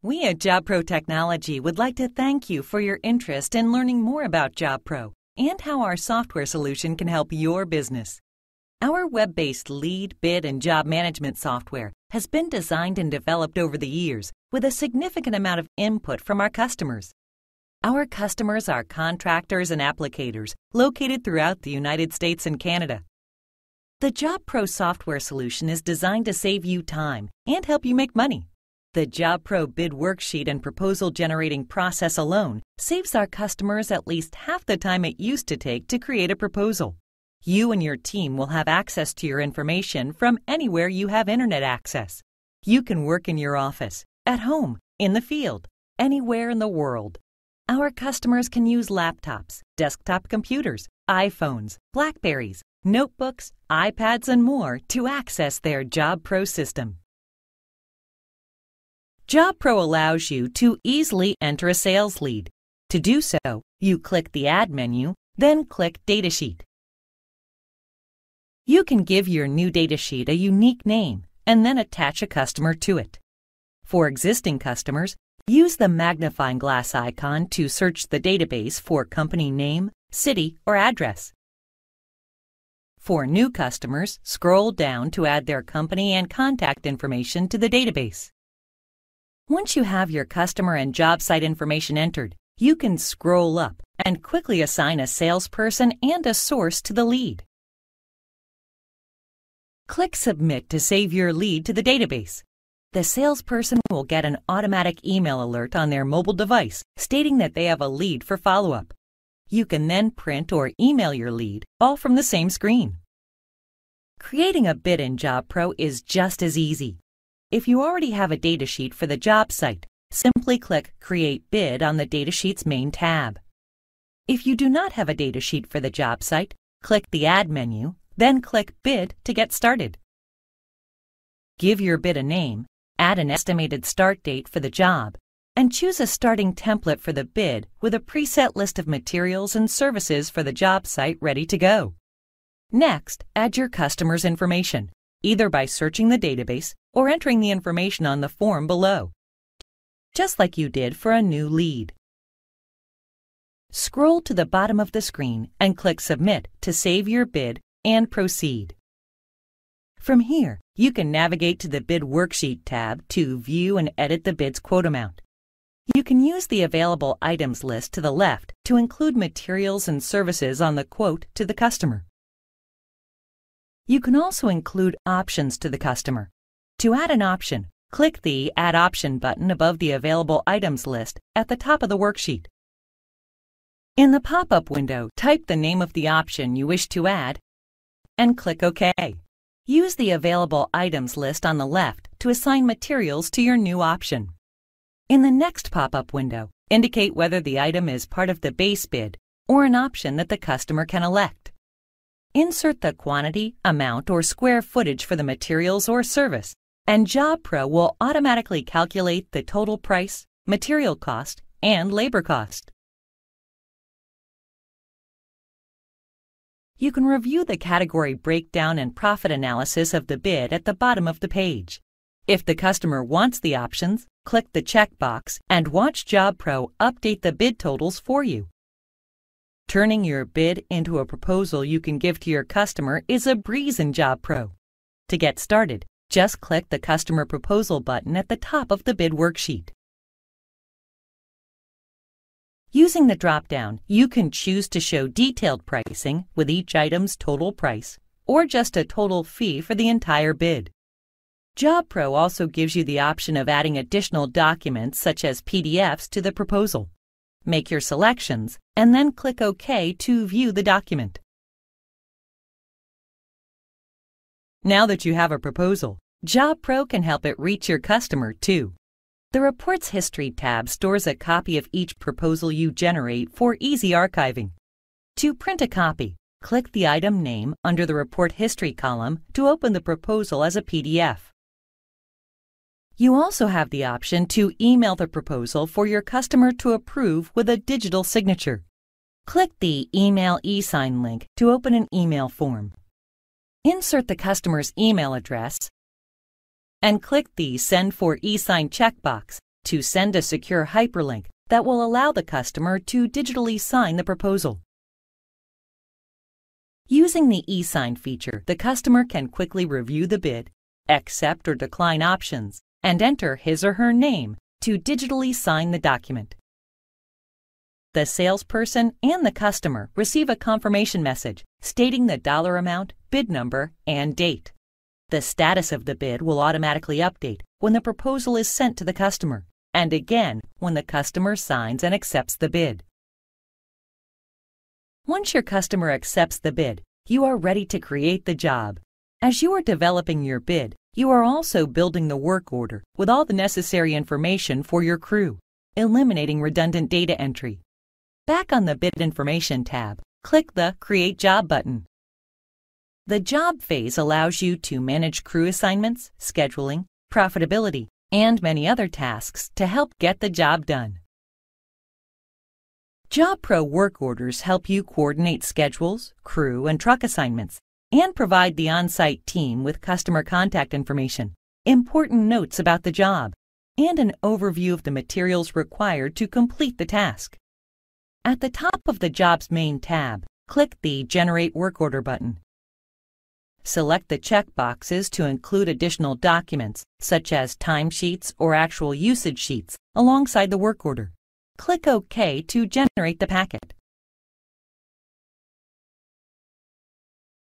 We at JobPro Technology would like to thank you for your interest in learning more about JobPro and how our software solution can help your business. Our web-based lead, bid, and job management software has been designed and developed over the years with a significant amount of input from our customers. Our customers are contractors and applicators located throughout the United States and Canada. The JobPro software solution is designed to save you time and help you make money. The JobPro bid worksheet and proposal generating process alone saves our customers at least half the time it used to take to create a proposal. You and your team will have access to your information from anywhere you have internet access. You can work in your office, at home, in the field, anywhere in the world. Our customers can use laptops, desktop computers, iPhones, Blackberries, notebooks, iPads, and more to access their JobPro system. JobPro allows you to easily enter a sales lead. To do so, you click the Add menu, then click Datasheet. You can give your new datasheet a unique name and then attach a customer to it. For existing customers, use the magnifying glass icon to search the database for company name, city, or address. For new customers, scroll down to add their company and contact information to the database. Once you have your customer and job site information entered, you can scroll up and quickly assign a salesperson and a source to the lead. Click Submit to save your lead to the database. The salesperson will get an automatic email alert on their mobile device stating that they have a lead for follow-up. You can then print or email your lead, all from the same screen. Creating a bid in JobPro is just as easy. If you already have a datasheet for the job site, simply click Create Bid on the datasheet's main tab. If you do not have a datasheet for the job site, click the Add menu, then click Bid to get started. Give your bid a name, add an estimated start date for the job, and choose a starting template for the bid with a preset list of materials and services for the job site ready to go. Next, add your customer's information, either by searching the database or entering the information on the form below, just like you did for a new lead. Scroll to the bottom of the screen and click Submit to save your bid and proceed. From here, you can navigate to the Bid Worksheet tab to view and edit the bid's quote amount. You can use the available items list to the left to include materials and services on the quote to the customer. You can also include options to the customer. To add an option, click the Add Option button above the available items list at the top of the worksheet. In the pop-up window, type the name of the option you wish to add and click OK. Use the available items list on the left to assign materials to your new option. In the next pop-up window, indicate whether the item is part of the base bid or an option that the customer can elect. Insert the quantity, amount, or square footage for the materials or service, and JobPro will automatically calculate the total price, material cost, and labor cost. You can review the category breakdown and profit analysis of the bid at the bottom of the page. If the customer wants the options, click the checkbox and watch JobPro update the bid totals for you. Turning your bid into a proposal you can give to your customer is a breeze in JobPro. To get started, just click the Customer Proposal button at the top of the bid worksheet. Using the drop-down, you can choose to show detailed pricing with each item's total price or just a total fee for the entire bid. JobPro also gives you the option of adding additional documents such as PDFs to the proposal. Make your selections and then click OK to view the document. Now that you have a proposal, JobPro can help it reach your customer too. The Reports History tab stores a copy of each proposal you generate for easy archiving. To print a copy, click the item name under the Report History column to open the proposal as a PDF. You also have the option to email the proposal for your customer to approve with a digital signature. Click the Email e-sign link to open an email form. Insert the customer's email address and click the Send for e-sign checkbox to send a secure hyperlink that will allow the customer to digitally sign the proposal. Using the e-sign feature, the customer can quickly review the bid, accept or decline options, and enter his or her name to digitally sign the document. The salesperson and the customer receive a confirmation message stating the dollar amount, bid number, and date. The status of the bid will automatically update when the proposal is sent to the customer, and again when the customer signs and accepts the bid. Once your customer accepts the bid, you are ready to create the job. As you are developing your bid, you are also building the work order with all the necessary information for your crew, eliminating redundant data entry. Back on the Bid Information tab, click the Create Job button. The job phase allows you to manage crew assignments, scheduling, profitability, and many other tasks to help get the job done. JobPro work orders help you coordinate schedules, crew, and truck assignments, and provide the on-site team with customer contact information, important notes about the job, and an overview of the materials required to complete the task. At the top of the job's main tab, click the Generate Work Order button. Select the checkboxes to include additional documents, such as timesheets or actual usage sheets, alongside the work order. Click OK to generate the packet.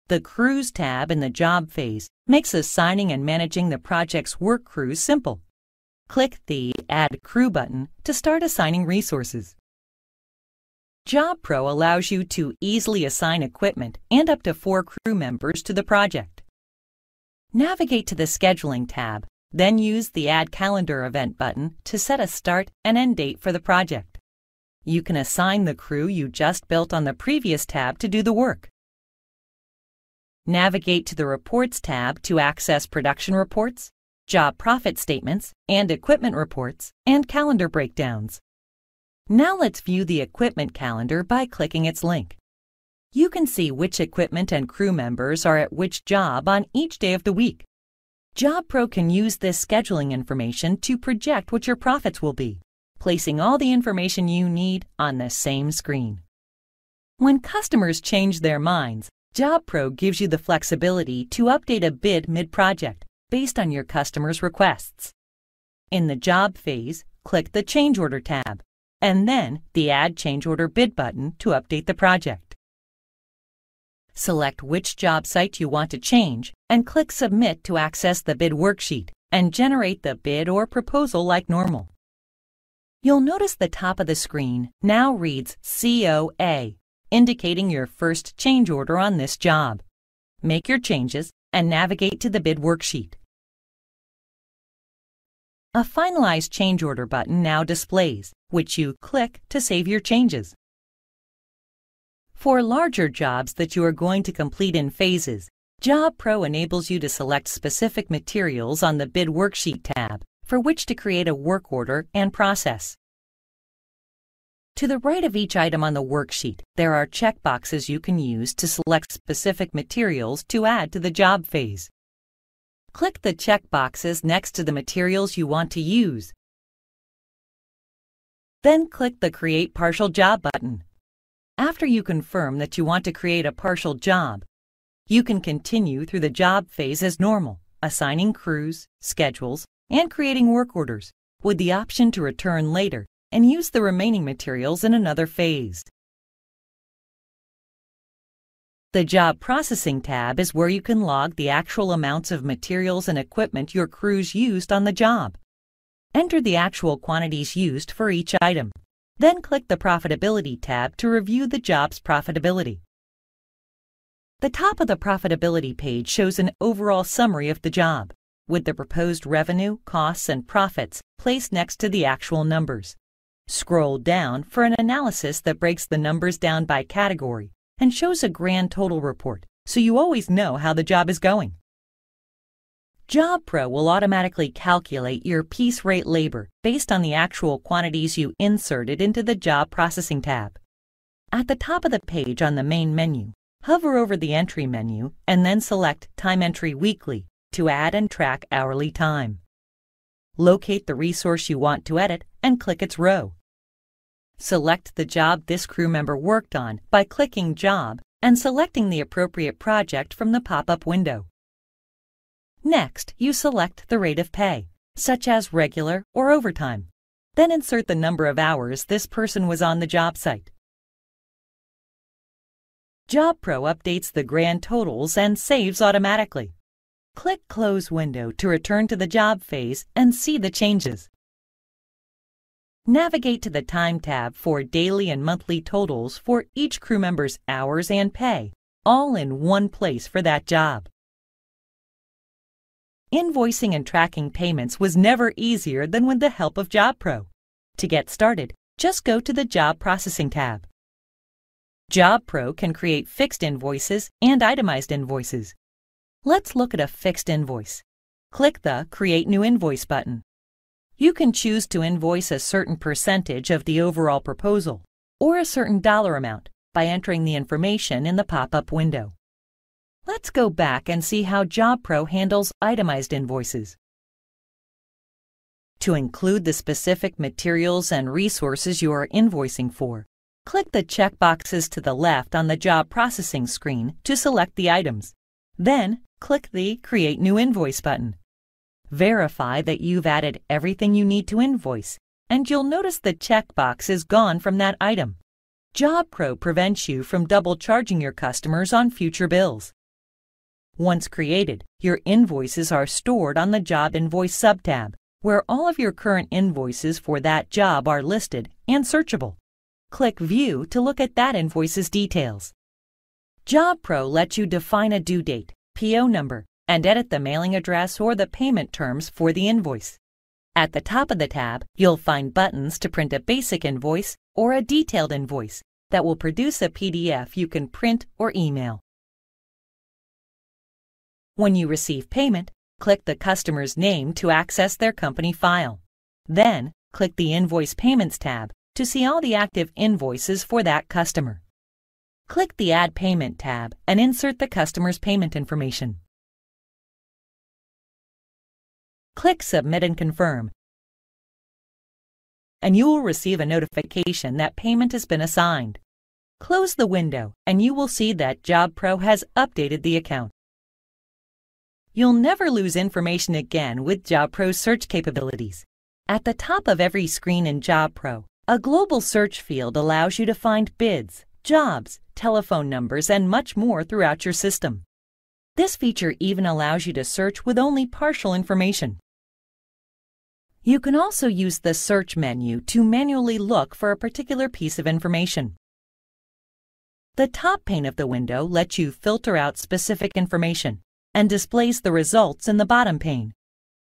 The Crews tab in the Job phase makes assigning and managing the project's work crews simple. Click the Add Crew button to start assigning resources. JobPro allows you to easily assign equipment and up to 4 crew members to the project. Navigate to the Scheduling tab, then use the Add Calendar Event button to set a start and end date for the project. You can assign the crew you just built on the previous tab to do the work. Navigate to the Reports tab to access production reports, job profit statements, and equipment reports, and calendar breakdowns. Now let's view the equipment calendar by clicking its link. You can see which equipment and crew members are at which job on each day of the week. JobPro can use this scheduling information to project what your profits will be, placing all the information you need on the same screen. When customers change their minds, JobPro gives you the flexibility to update a bid mid-project based on your customer's requests. In the Job phase, click the Change Order tab, and then the Add Change Order Bid button to update the project. Select which job site you want to change and click Submit to access the bid worksheet and generate the bid or proposal like normal. You'll notice the top of the screen now reads COA, indicating your first change order on this job. Make your changes and navigate to the bid worksheet. A Finalize Change Order button now displays, which you click to save your changes. For larger jobs that you are going to complete in phases, JobPro enables you to select specific materials on the Bid Worksheet tab for which to create a work order and process. To the right of each item on the worksheet, there are checkboxes you can use to select specific materials to add to the job phase. Click the checkboxes next to the materials you want to use. Then click the Create Partial Job button. After you confirm that you want to create a partial job, you can continue through the job phase as normal, assigning crews, schedules, and creating work orders, with the option to return later and use the remaining materials in another phase. The Job Processing tab is where you can log the actual amounts of materials and equipment your crews used on the job. Enter the actual quantities used for each item. Then click the Profitability tab to review the job's profitability. The top of the profitability page shows an overall summary of the job, with the proposed revenue, costs, and profits placed next to the actual numbers. Scroll down for an analysis that breaks the numbers down by category and shows a grand total report, so you always know how the job is going. JobPro will automatically calculate your piece rate labor based on the actual quantities you inserted into the Job Processing tab. At the top of the page on the main menu, hover over the Entry menu and then select Time Entry Weekly to add and track hourly time. locate the resource you want to edit and click its row. Select the job this crew member worked on by clicking Job and selecting the appropriate project from the pop-up window. Next, you select the rate of pay, such as regular or overtime. Then insert the number of hours this person was on the job site. JobPro updates the grand totals and saves automatically. Click Close Window to return to the job phase and see the changes. Navigate to the Time tab for daily and monthly totals for each crew member's hours and pay, all in one place for that job. Invoicing and tracking payments was never easier than with the help of JobPro. To get started, just go to the Job Processing tab. JobPro can create fixed invoices and itemized invoices. Let's look at a fixed invoice. Click the Create New Invoice button. You can choose to invoice a certain percentage of the overall proposal or a certain dollar amount by entering the information in the pop-up window. Let's go back and see how JobPro handles itemized invoices. To include the specific materials and resources you are invoicing for, click the checkboxes to the left on the job processing screen to select the items. Then, click the Create New Invoice button. Verify that you've added everything you need to invoice, and you'll notice the checkbox is gone from that item. JobPro prevents you from double charging your customers on future bills. Once created, your invoices are stored on the Job Invoice subtab, where all of your current invoices for that job are listed and searchable. Click View to look at that invoice's details. JobPro lets you define a due date, PO number, and edit the mailing address or the payment terms for the invoice. At the top of the tab, you'll find buttons to print a basic invoice or a detailed invoice that will produce a PDF you can print or email. When you receive payment, click the customer's name to access their company file. Then, click the Invoice Payments tab to see all the active invoices for that customer. Click the Add Payment tab and insert the customer's payment information. Click Submit and Confirm, and you will receive a notification that payment has been assigned. Close the window and you will see that JobPro has updated the account. You'll never lose information again with JobPro's search capabilities. At the top of every screen in JobPro, a global search field allows you to find bids, jobs, telephone numbers, and much more throughout your system. This feature even allows you to search with only partial information. You can also use the Search menu to manually look for a particular piece of information. The top pane of the window lets you filter out specific information and displays the results in the bottom pane.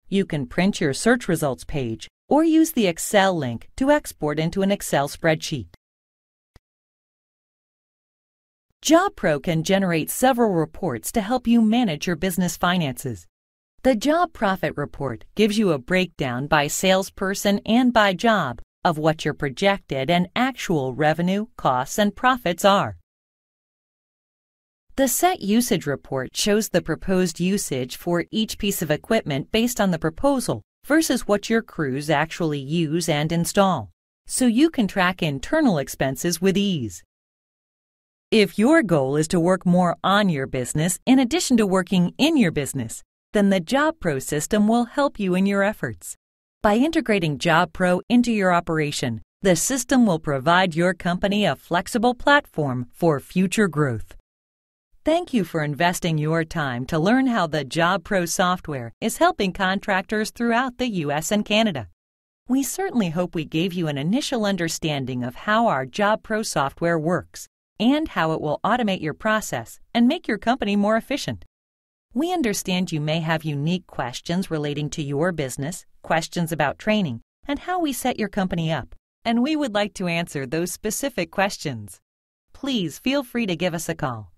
You can print your search results page or use the Excel link to export into an Excel spreadsheet. JobPro can generate several reports to help you manage your business finances. The Job Profit Report gives you a breakdown by salesperson and by job of what your projected and actual revenue, costs, and profits are. The Set Usage Report shows the proposed usage for each piece of equipment based on the proposal versus what your crews actually use and install, so you can track internal expenses with ease. If your goal is to work more on your business in addition to working in your business, then the JobPro system will help you in your efforts. By integrating JobPro into your operation, the system will provide your company a flexible platform for future growth. Thank you for investing your time to learn how the JobPro software is helping contractors throughout the U.S. and Canada. We certainly hope we gave you an initial understanding of how our JobPro software works and how it will automate your process and make your company more efficient. We understand you may have unique questions relating to your business, questions about training, and how we set your company up, and we would like to answer those specific questions. Please feel free to give us a call.